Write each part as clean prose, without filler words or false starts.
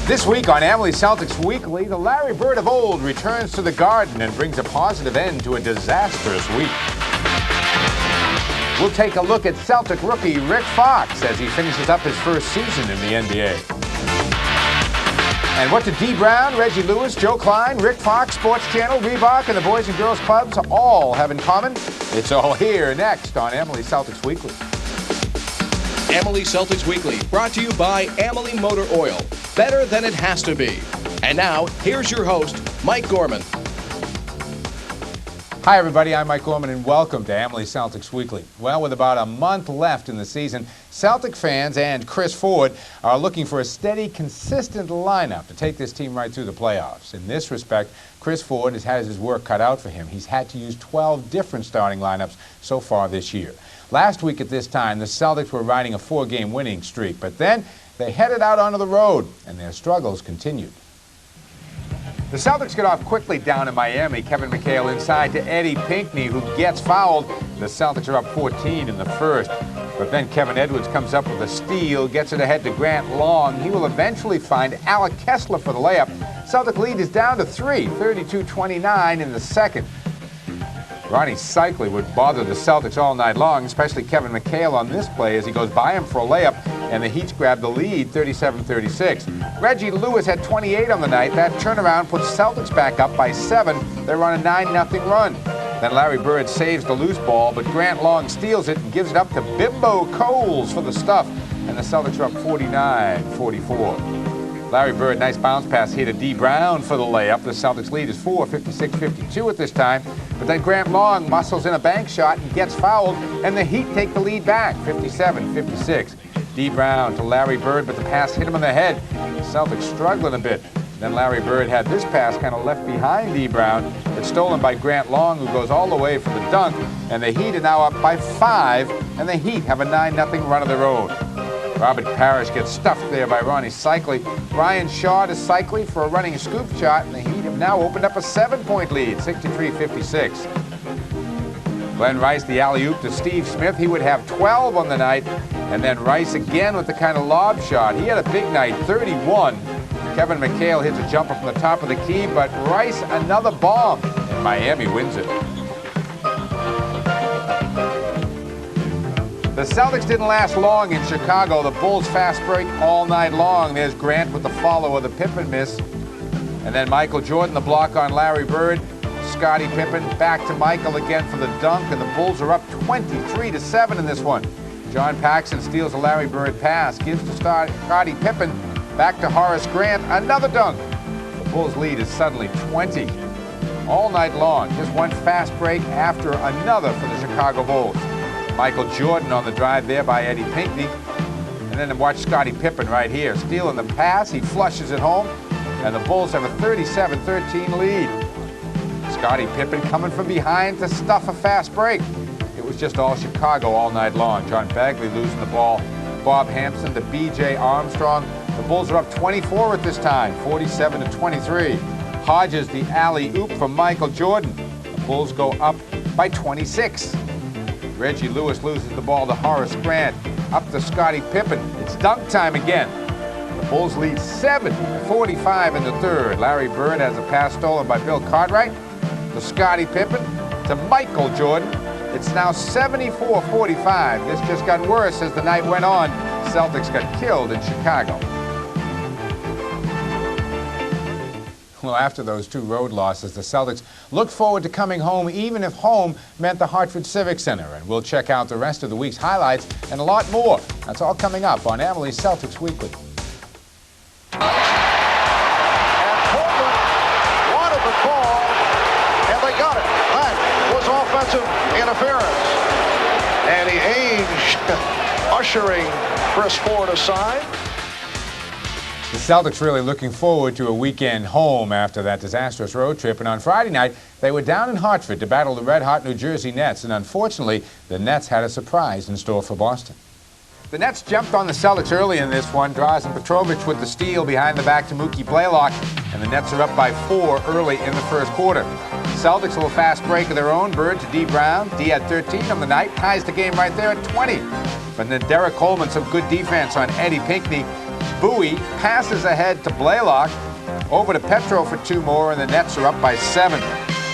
This week on Emily Celtics Weekly, the Larry Bird of old returns to the Garden and brings a positive end to a disastrous week. We'll take a look at Celtic rookie Rick Fox as he finishes up his first season in the NBA. And what do D. Brown, Reggie Lewis, Joe Klein, Rick Fox, Sports Channel, Reebok, and the Boys and Girls Clubs all have in common? It's all here next on Emily Celtics Weekly. Emily Celtics Weekly, brought to you by Emily Motor Oil. Better than it has to be. And now, here's your host, Mike Gorman. Hi, everybody. I'm Mike Gorman, and welcome to Emily Celtics Weekly. Well, with about a month left in the season, Celtic fans and Chris Ford are looking for a steady, consistent lineup to take this team right through the playoffs. In this respect, Chris Ford has had his work cut out for him. He's had to use 12 different starting lineups so far this year. Last week at this time, the Celtics were riding a 4-game winning streak, but then they headed out onto the road, and their struggles continued. The Celtics get off quickly down in Miami. Kevin McHale inside to Eddie Pinckney, who gets fouled. The Celtics are up 14 in the first. But then Kevin Edwards comes up with a steal, gets it ahead to Grant Long. He will eventually find Alec Kessler for the layup. Celtic lead is down to 3, 32-29 in the second. Ronnie Cycli would bother the Celtics all night long, especially Kevin McHale on this play as he goes by him for a layup, and the Heats grab the lead, 37-36. Reggie Lewis had 28 on the night. That turnaround puts Celtics back up by 7. They're on a 9-0 run. Then Larry Bird saves the loose ball, but Grant Long steals it and gives it up to Bimbo Coles for the stuff, and the Celtics are up 49-44. Larry Bird, nice bounce pass here to D. Brown for the layup. The Celtics lead is 4, 56-52 at this time. But then Grant Long muscles in a bank shot and gets fouled, and the Heat take the lead back, 57-56. D. Brown to Larry Bird, but the pass hit him on the head. The Celtics struggling a bit. Then Larry Bird had this pass kind of left behind D. Brown, but stolen by Grant Long, who goes all the way for the dunk. And the Heat are now up by 5, and the Heat have a 9-0 run of their own. Robert Parrish gets stuffed there by Ronnie Cycli. Ryan Shaw to Cycli for a running scoop shot, and the Heat have now opened up a 7-point lead, 63-56. Glenn Rice, the alley-oop to Steve Smith. He would have 12 on the night, and then Rice again with the kind of lob shot. He had a big night, 31. Kevin McHale hits a jumper from the top of the key, but Rice another bomb, and Miami wins it. The Celtics didn't last long in Chicago. The Bulls fast break all night long. There's Grant with the follow of the Pippen miss. And then Michael Jordan, the block on Larry Bird. Scottie Pippen back to Michael again for the dunk, and the Bulls are up 23-7 in this one. John Paxson steals a Larry Bird pass, gives to Scottie Pippen, back to Horace Grant, another dunk. The Bulls lead is suddenly 20. All night long, just one fast break after another for the Chicago Bulls. Michael Jordan on the drive there by Eddie Pinckney. And then watch Scottie Pippen right here. Stealing the pass, he flushes it home, and the Bulls have a 37-13 lead. Scottie Pippen coming from behind to stuff a fast break. It was just all Chicago all night long. John Bagley losing the ball. Bob Hampson to B.J. Armstrong. The Bulls are up 24 at this time, 47-23. Hodges the alley-oop from Michael Jordan. The Bulls go up by 26. Reggie Lewis loses the ball to Horace Grant. Up to Scottie Pippen. It's dunk time again. The Bulls lead 7-45 in the third. Larry Bird has a pass stolen by Bill Cartwright to Scottie Pippen to Michael Jordan. It's now 74-45. This just got worse as the night went on. Celtics got killed in Chicago. Well, after those 2 road losses, the Celtics look forward to coming home, even if home meant the Hartford Civic Center. And we'll check out the rest of the week's highlights and a lot more. That's all coming up on Emily Celtics Weekly. And Portland wanted the call, and they got it. That was offensive interference. And he Ainge ushering Chris Ford aside. The Celtics really looking forward to a weekend home after that disastrous road trip. And on Friday night, they were down in Hartford to battle the red-hot New Jersey Nets. And unfortunately, the Nets had a surprise in store for Boston. The Nets jumped on the Celtics early in this one. Drazen Petrovic with the steal behind the back to Mookie Blaylock. And the Nets are up by 4 early in the first quarter. Celtics a little fast break of their own. Bird to D. Brown. D had 13 on the night. Ties the game right there at 20. But then Derek Coleman, some good defense on Eddie Pinckney. Bowie passes ahead to Blaylock. Over to Petro for 2 more, and the Nets are up by 7.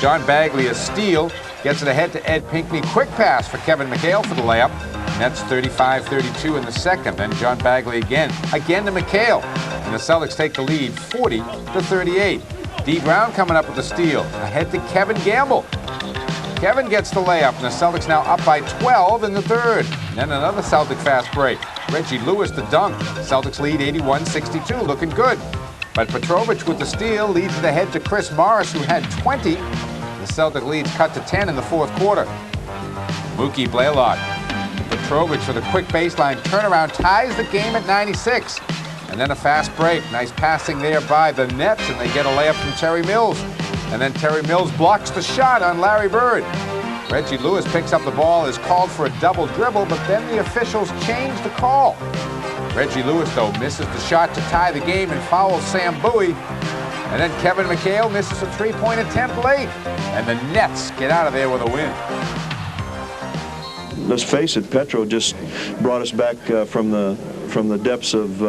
John Bagley, a steal, gets it ahead to Ed Pinckney. Quick pass for Kevin McHale for the layup. Nets 35-32 in the second. Then John Bagley again to McHale. And the Celtics take the lead 40-38. D. Brown coming up with the steal. Ahead to Kevin Gamble. Kevin gets the layup, and the Celtics now up by 12 in the third. And then another Celtic fast break. Reggie Lewis the dunk. Celtics lead 81-62, looking good. But Petrovic with the steal leads it ahead to Chris Morris, who had 20. The Celtic lead's cut to 10 in the fourth quarter. Mookie Blaylock. Petrovic for the quick baseline turnaround ties the game at 96. And then a fast break. Nice passing there by the Nets, and they get a layup from Terry Mills. And then Terry Mills blocks the shot on Larry Bird. Reggie Lewis picks up the ball, is called for a double dribble, but then the officials change the call. Reggie Lewis, though, misses the shot to tie the game and fouls Sam Bowie. And then Kevin McHale misses a three-point attempt late. And the Nets get out of there with a win. Let's face it, Petro just brought us back from the depths of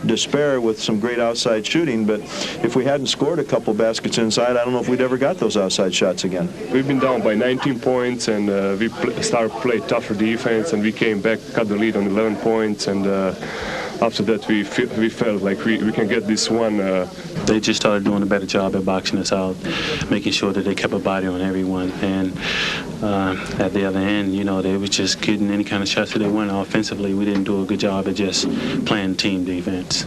despair with some great outside shooting, but if we hadn't scored a couple baskets inside, I don't know if we'd ever got those outside shots again. We've been down by 19 points, and we started to play tougher defense, and we came back, cut the lead on 11 points, and after that we felt like we can get this one. They just started doing a better job at boxing us out, making sure that they kept a body on everyone. And at the other end, you know, they was just getting any kind of shots that they went offensively. We didn't do a good job at just playing team defense.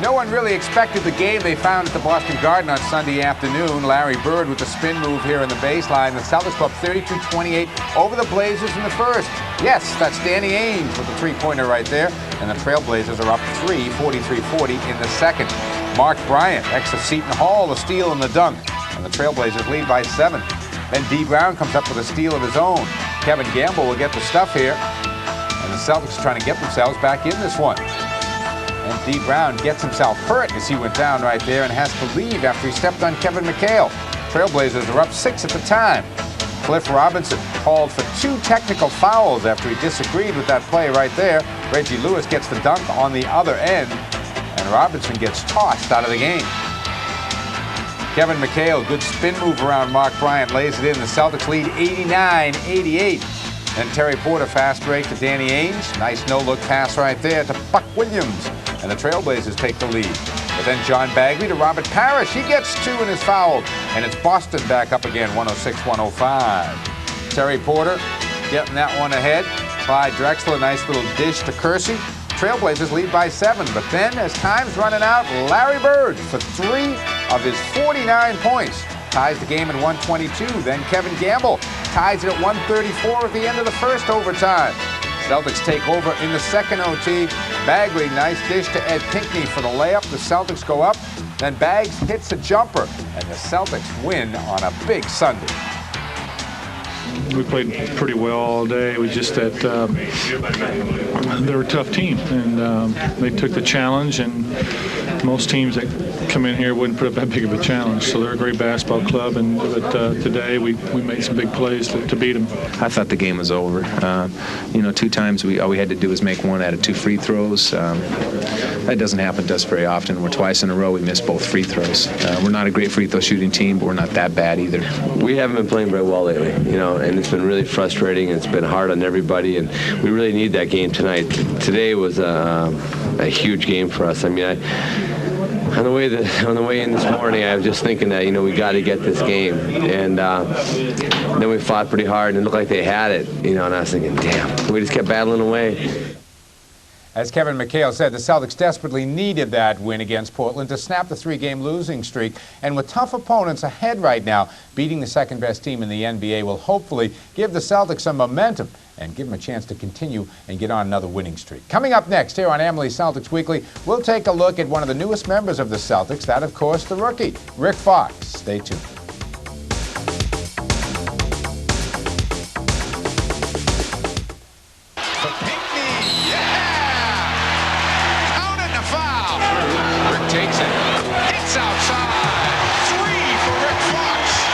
No one really expected the game they found at the Boston Garden on Sunday afternoon. Larry Bird with the spin move here in the baseline. The Celtics go up 32-28 over the Blazers in the first. Yes, that's Danny Ainge with the three-pointer right there. And the Trailblazers are up 3, 43-40 in the second. Mark Bryant, ex of Seton Hall, the steal and the dunk. And the Trailblazers lead by 7. Then D. Brown comes up with a steal of his own. Kevin Gamble will get the stuff here. And the Celtics are trying to get themselves back in this one. And D. Brown gets himself hurt as he went down right there and has to leave after he stepped on Kevin McHale. Trailblazers are up 6 at the time. Cliff Robinson called for 2 technical fouls after he disagreed with that play right there. Reggie Lewis gets the dunk on the other end, and Robinson gets tossed out of the game. Kevin McHale, good spin move around Mark Bryant, lays it in. The Celtics lead 89-88. And Terry Porter fast break to Danny Ainge. Nice no-look pass right there to Buck Williams. And the Trailblazers take the lead. But then John Bagley to Robert Parrish. He gets 2 and is fouled. And it's Boston back up again, 106-105. Terry Porter getting that one ahead. Clyde Drexler, nice little dish to Kersey. Trailblazers lead by 7. But then, as time's running out, Larry Bird for 3 of his 49 points. Ties the game at 122. Then Kevin Gamble ties it at 134 at the end of the first overtime. Celtics take over in the second OT. Bagley, nice dish to Ed Pinckney for the layup. The Celtics go up. Then Baggs hits a jumper. And the Celtics win on a big Sunday. We played pretty well all day. We just that they're a tough team, and they took the challenge, and most teams that come in here wouldn't put up that big of a challenge. So they're a great basketball club, and today we made some big plays to beat them. I thought the game was over. 2 times all we had to do was make 1 out of 2 free throws. That doesn't happen to us very often. We're twice in a row we missed both free throws. We're not a great free throw shooting team, but we're not that bad either. We haven't been playing very well lately, and it's been really frustrating. It's been hard on everybody, and we really need that game tonight. Today was a huge game for us. I mean, on the way in this morning, I was just thinking that we got to get this game, and then we fought pretty hard, and it looked like they had it, and I was thinking, damn, we just kept battling away. As Kevin McHale said, the Celtics desperately needed that win against Portland to snap the 3-game losing streak. And with tough opponents ahead right now, beating the second-best team in the NBA will hopefully give the Celtics some momentum and give them a chance to continue and get on another winning streak. Coming up next here on Emily Celtics Weekly, we'll take a look at one of the newest members of the Celtics, that, of course, the rookie, Rick Fox. Stay tuned.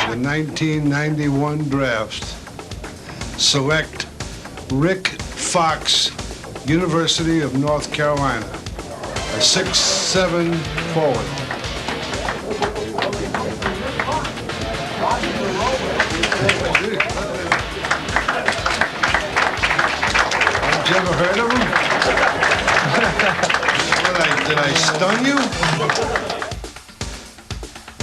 The 1991 draft select Rick Fox, University of North Carolina. 6'7" forward. Have you ever heard of him? Did I stun you?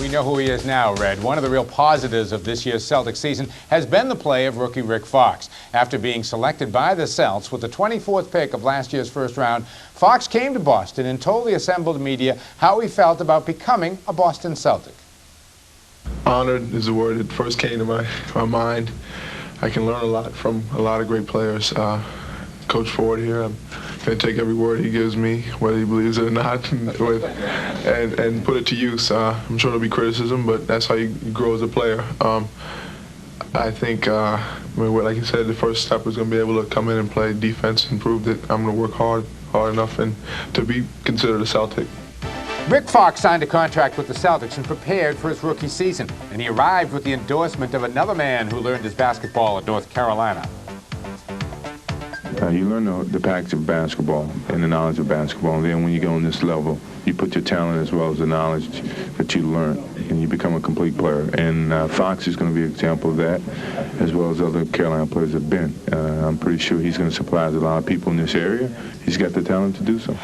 We know who he is now, Red. One of the real positives of this year's Celtics season has been the play of rookie Rick Fox. After being selected by the Celts with the 24th pick of last year's first round, Fox came to Boston and told the assembled media how he felt about becoming a Boston Celtic. Honored is the word that first came to my mind. I can learn a lot from a lot of great players. Coach Ford here, I'm going to take every word he gives me, whether he believes it or not, and put it to use. I'm sure there'll be criticism, but that's how you grow as a player. I think, like you said, the first step is going to be able to come in and play defense and prove that I'm going to work hard enough and to be considered a Celtic. Rick Fox signed a contract with the Celtics and prepared for his rookie season, and he arrived with the endorsement of another man who learned his basketball at North Carolina. You learn the package of basketball and the knowledge of basketball, and then when you go on this level, you put your talent as well as the knowledge that you learn, and you become a complete player. And Fox is going to be an example of that, as well as other Carolina players have been. I'm pretty sure he's going to surprise a lot of people in this area. He's got the talent to do so.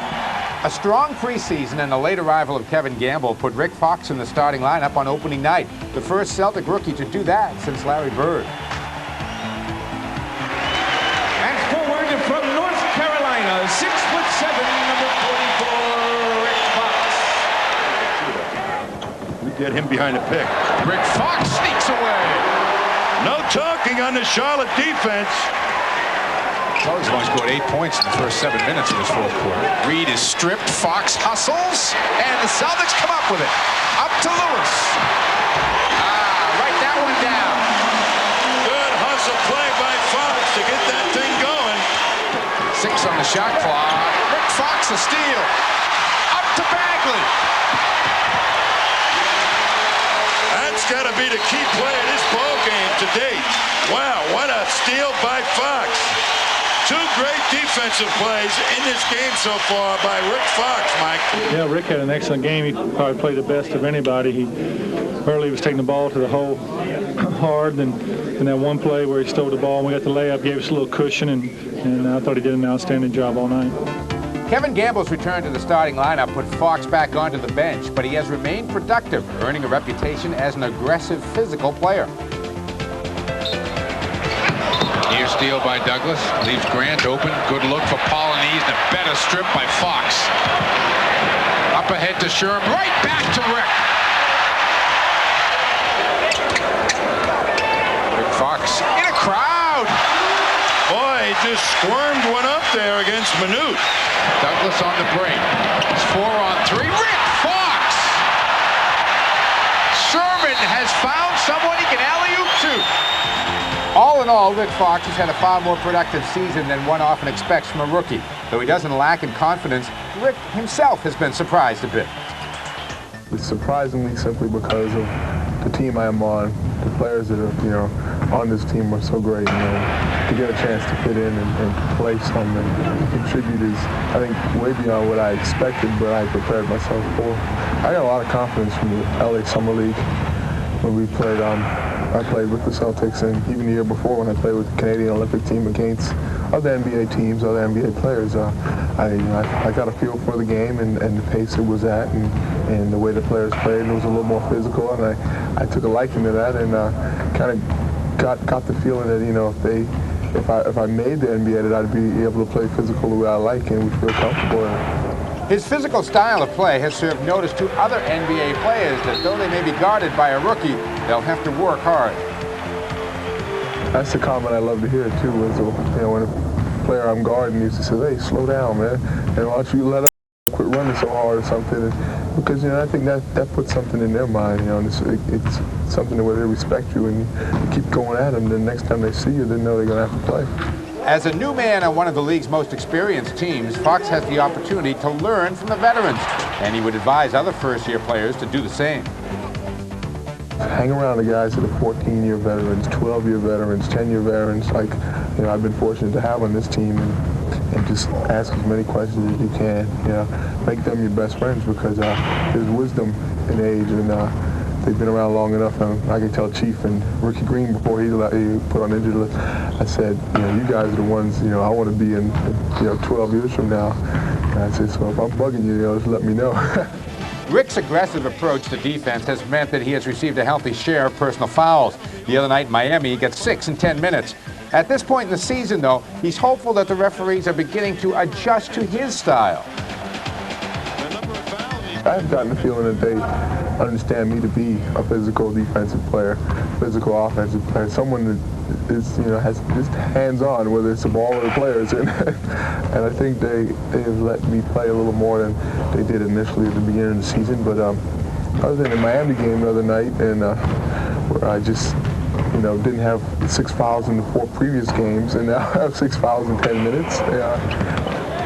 A strong preseason and a late arrival of Kevin Gamble put Rick Fox in the starting lineup on opening night, the first Celtic rookie to do that since Larry Bird. From North Carolina, 6'7", number 44, Rick Fox. We get him behind the pick. Rick Fox sneaks away. No talking on the Charlotte defense. Celtics only scored 8 points in the first 7 minutes of this fourth quarter. Reed is stripped, Fox hustles, and the Celtics come up with it. Up to Lewis. Write that one down. Good hustle play by Fox to get that thing going. 6 on the shot clock. Rick Fox a steal. Up to Bagley. That's got to be the key play of this ball game to date. Wow, what a steal by Fox. 2 great defensive plays in this game so far by Rick Fox, Mike. Yeah, Rick had an excellent game. He probably played the best of anybody. Early was taking the ball to the hole hard, and in that one play where he stole the ball and we got the layup, gave us a little cushion, and I thought he did an outstanding job all night. Kevin Gamble's return to the starting lineup put Fox back onto the bench, but he has remained productive, earning a reputation as an aggressive physical player. Near steal by Douglas, leaves Grant open. Good look for Polonese, and a better strip by Fox. Up ahead to Sherm, right back to Rick. Rick Fox in a crowd. Boy, he just squirmed one up there against Manute. Douglas on the break. It's 4 on 3. Rick Fox! Sherman has found someone he can alley-oop to. All in all, Rick Fox has had a far more productive season than one often expects from a rookie. Though he doesn't lack in confidence, Rick himself has been surprised a bit. It's surprisingly simply because of the team I am on. The players that are, on this team are so great. To get a chance to fit in and play some and contribute is, I think, way beyond what I expected, but I prepared myself for. I got a lot of confidence from the LA Summer League when we played. I played with the Celtics, and even the year before when I played with the Canadian Olympic team against other NBA teams, other NBA players, I got a feel for the game and the pace it was at and the way the players played. And it was a little more physical, and I took a liking to that and kind of got the feeling that if I made the NBA, that I'd be able to play physical the way I like and would feel comfortable in it. His physical style of play has served notice to other NBA players that though they may be guarded by a rookie, they'll have to work hard. That's the comment I love to hear too, is when a player I'm guarding used to say, "Hey, slow down, man, and why don't you let up, quit running so hard or something," because I think that puts something in their mind, and it's something where they respect you and you keep going at them. Then next time they see you, they know they're going to have to play. As a new man on one of the league's most experienced teams, Fox has the opportunity to learn from the veterans, and he would advise other first-year players to do the same. Hang around the guys that are 14-year veterans, 12-year veterans, 10-year veterans, like I've been fortunate to have on this team, and just ask as many questions as you can. Make them your best friends, because there's wisdom in age, and they've been around long enough. And I can tell Chief and Ricky Green before he put on injured list, I said, you guys are the ones, I want to be in 12 years from now. And I said, so if I'm bugging you, just let me know. Rick's aggressive approach to defense has meant that he has received a healthy share of personal fouls. The other night in Miami, he got 6 in 10 minutes. At this point in the season, though, he's hopeful that the referees are beginning to adjust to his style. I've gotten the feeling that they understand me to be a physical defensive player, physical offensive player, someone that is, has just hands-on, whether it's the ball or the players. And I think they have let me play a little more than they did initially at the beginning of the season. But other than the Miami game the other night, and where I just didn't have 6 fouls in the 4 previous games, and now I have 6 fouls in 10 minutes.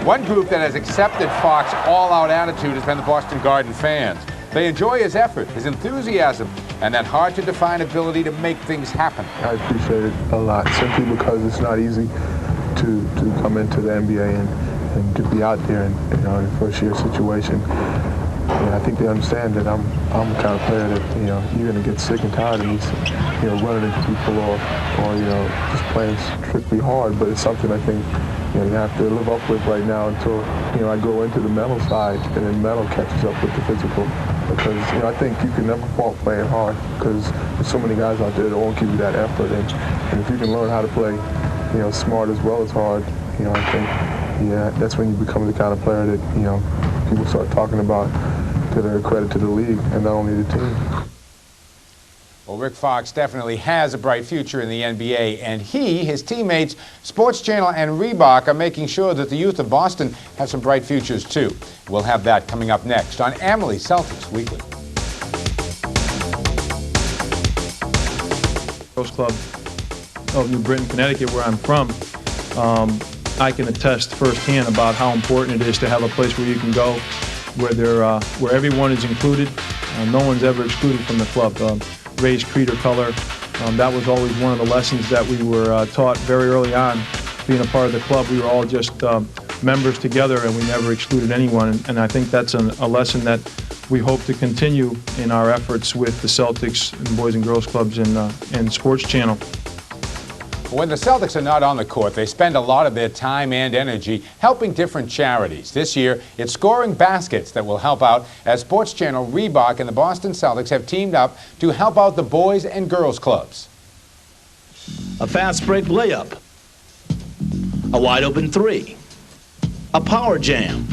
One group that has accepted Fox's all-out attitude has been the Boston Garden fans. They enjoy his effort, his enthusiasm, and that hard-to-define ability to make things happen. I appreciate it a lot, simply because it's not easy to come into the NBA and to be out there in a first-year situation. I think they understand that I'm the kind of player that you're going to get sick and tired of me, running into people or just playing strictly hard. But it's something I think you have to live up with right now until I go into the mental side, and then mental catches up with the physical. Because I think you can never fault playing hard, because there's so many guys out there that won't give you that effort. And if you can learn how to play smart as well as hard, I think that's when you become the kind of player that people start talking about, that are a credit to the league and not only the team. Well, Rick Fox definitely has a bright future in the NBA, and he, his teammates, Sports Channel and Reebok are making sure that the youth of Boston have some bright futures too. We'll have that coming up next on Amalie Celtics Weekly. Girls Club of New Britain, Connecticut, where I'm from, I can attest firsthand about how important it is to have a place where you can go, where everyone is included. No one's ever excluded from the club. Race, creed, or color. That was always one of the lessons that we were taught very early on. Being a part of the club, we were all just members together, and we never excluded anyone. And I think that's a lesson that we hope to continue in our efforts with the Celtics and Boys and Girls Clubs and Sports Channel. When the Celtics are not on the court, they spend a lot of their time and energy helping different charities. This year, it's scoring baskets that will help out, as Sports Channel, Reebok, and the Boston Celtics have teamed up to help out the Boys and Girls Clubs. A fast break layup, a wide open 3, a power jam.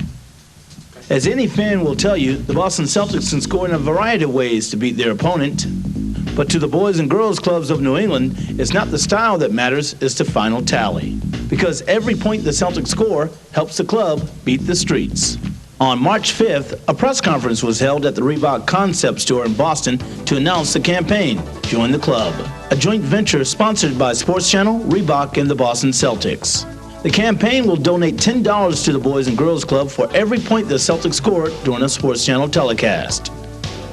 As any fan will tell you, the Boston Celtics can score in a variety of ways to beat their opponent. But to the Boys and Girls Clubs of New England, it's not the style that matters, it's the final tally. Because every point the Celtics score helps the club beat the streets. On March 5th, a press conference was held at the Reebok Concept Store in Boston to announce the campaign, Join the Club, a joint venture sponsored by Sports Channel, Reebok, and the Boston Celtics. The campaign will donate $10 to the Boys and Girls Club for every point the Celtics scored during a Sports Channel telecast.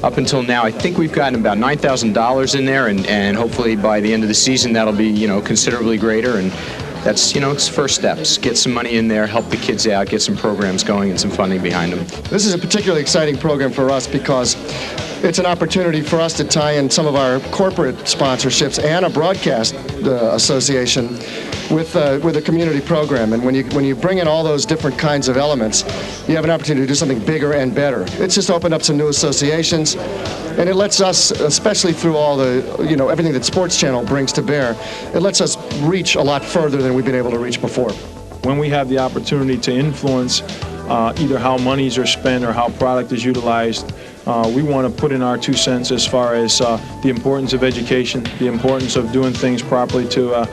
Up until now, I think we've gotten about $9,000 in there, and hopefully by the end of the season that'll be, considerably greater. And that's, it's first steps. Get some money in there, help the kids out, get some programs going and some funding behind them. This is a particularly exciting program for us because it's an opportunity for us to tie in some of our corporate sponsorships and a broadcast association with a community program. And when you bring in all those different kinds of elements, you have an opportunity to do something bigger and better. It's just opened up some new associations, and it lets us, especially through all the, everything that Sports Channel brings to bear, it lets us reach a lot further than we've been able to reach before. When we have the opportunity to influence either how monies are spent or how product is utilized, we want to put in our 2 cents as far as the importance of education, the importance of doing things properly to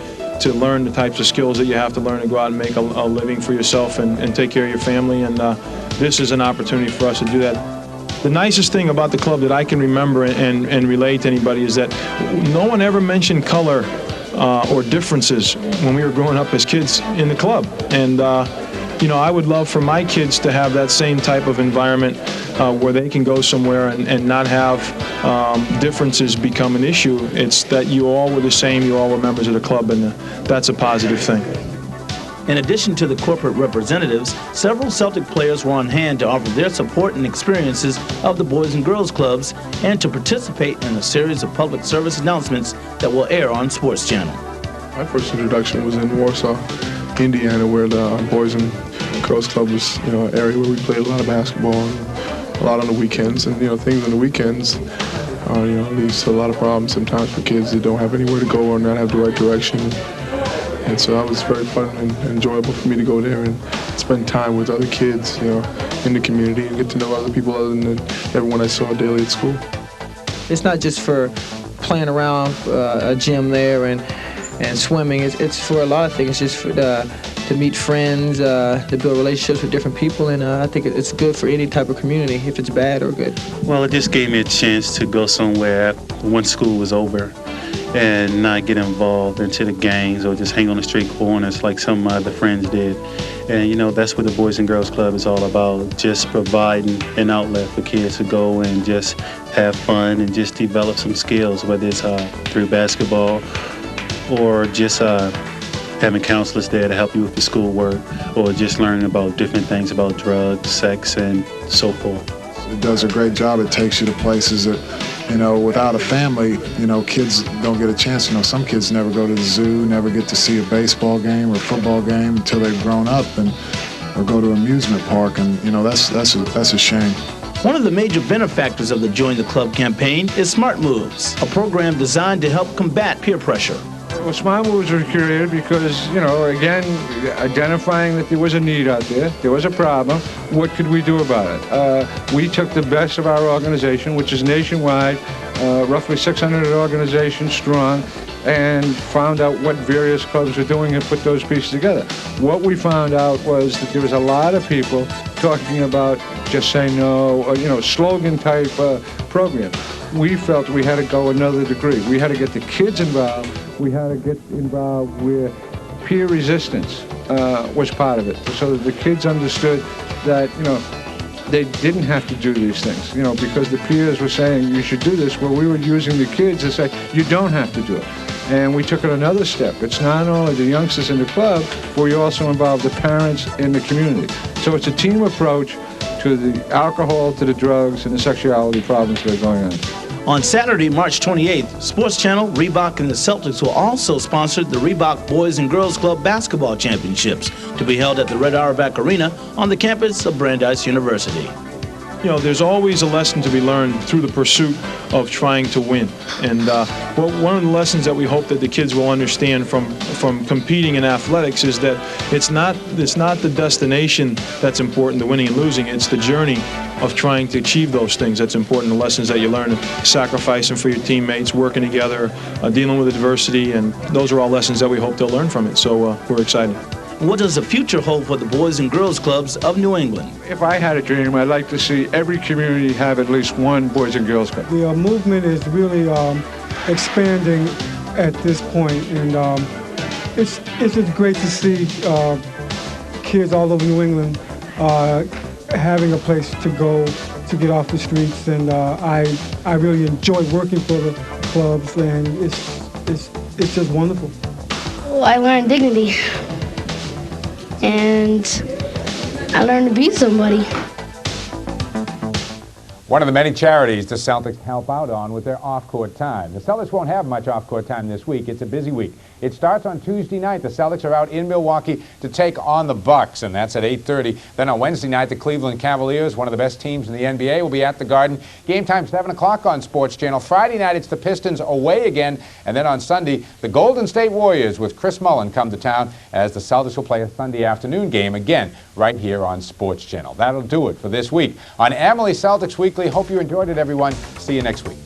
learn the types of skills that you have to learn to go out and make a living for yourself and take care of your family. And this is an opportunity for us to do that. The nicest thing about the club that I can remember and relate to anybody is that no one ever mentioned color or differences when we were growing up as kids in the club. And I would love for my kids to have that same type of environment where they can go somewhere and not have differences become an issue. It's that you all were the same, you all were members of the club, and that's a positive thing. In addition to the corporate representatives, several Celtic players were on hand to offer their support and experiences of the Boys and Girls Clubs and to participate in a series of public service announcements that will air on Sports Channel. My first introduction was in Warsaw, Indiana, where the Boys and Girls Club was, an area where we played a lot of basketball and a lot on the weekends. And, things on the weekends, leads to a lot of problems sometimes for kids that don't have anywhere to go or not have the right direction. And so that was very fun and enjoyable for me to go there and spend time with other kids, in the community and get to know other people other than everyone I saw daily at school. It's not just for playing around a gym there and swimming. It's for a lot of things. It's just for to meet friends, to build relationships with different people, and I think it's good for any type of community, if it's bad or good. Well, it just gave me a chance to go somewhere once school was over and not get involved into the gangs or just hang on the street corners like some of my other friends did. And, that's what the Boys and Girls Club is all about, just providing an outlet for kids to go and just have fun and just develop some skills, whether it's through basketball or just having counselors there to help you with the schoolwork or just learning about different things about drugs, sex, and so forth. It does a great job. It takes you to places that, without a family, kids don't get a chance. Some kids never go to the zoo, never get to see a baseball game or football game until they've grown up or go to an amusement park, and, that's a shame. One of the major benefactors of the Join the Club campaign is Smart Moves, a program designed to help combat peer pressure. Well, Smart Moves were created because, again, identifying that there was a need out there was a problem. What could we do about it? We took the best of our organization, which is nationwide, roughly 600 organizations strong, and found out what various clubs were doing and put those pieces together. What we found out was that there was a lot of people talking about just say no, or, slogan-type programs. We felt we had to go another degree. We had to get the kids involved. We had to get involved where peer resistance was part of it, so that the kids understood that, they didn't have to do these things, because the peers were saying you should do this. Well, we were using the kids to say you don't have to do it. And we took it another step. It's not only the youngsters in the club, but we also involve the parents in the community. So it's a team approach to the alcohol, to the drugs, and the sexuality problems that are going on. On Saturday, March 28th, Sports Channel, Reebok, and the Celtics will also sponsor the Reebok Boys and Girls Club Basketball Championships to be held at the Red Auerbach Arena on the campus of Brandeis University. There's always a lesson to be learned through the pursuit of trying to win. And one of the lessons that we hope that the kids will understand from competing in athletics is that it's not the destination that's important, the winning and losing. It's the journey of trying to achieve those things that's important, the lessons that you learn, sacrificing for your teammates, working together, dealing with adversity, and those are all lessons that we hope they'll learn from it. So we're excited. What does the future hold for the Boys and Girls Clubs of New England? If I had a dream, I'd like to see every community have at least one Boys and Girls Club. The movement is really expanding at this point, and it's just great to see kids all over New England having a place to go to get off the streets, and I really enjoy working for the clubs, and it's just wonderful. Well, I learned dignity, and I learned to be somebody. One of the many charities the Celtics help out on with their off-court time. The Celtics won't have much off-court time this week. It's a busy week. It starts on Tuesday night. The Celtics are out in Milwaukee to take on the Bucks, and that's at 8:30. Then on Wednesday night, the Cleveland Cavaliers, one of the best teams in the NBA, will be at the Garden. Game time 7 o'clock on Sports Channel. Friday night, it's the Pistons away again, and then on Sunday, the Golden State Warriors with Chris Mullin come to town as the Celtics will play a Sunday afternoon game again right here on Sports Channel. That'll do it for this week on Amalie Celtics Weekly. Hope you enjoyed it, everyone. See you next week.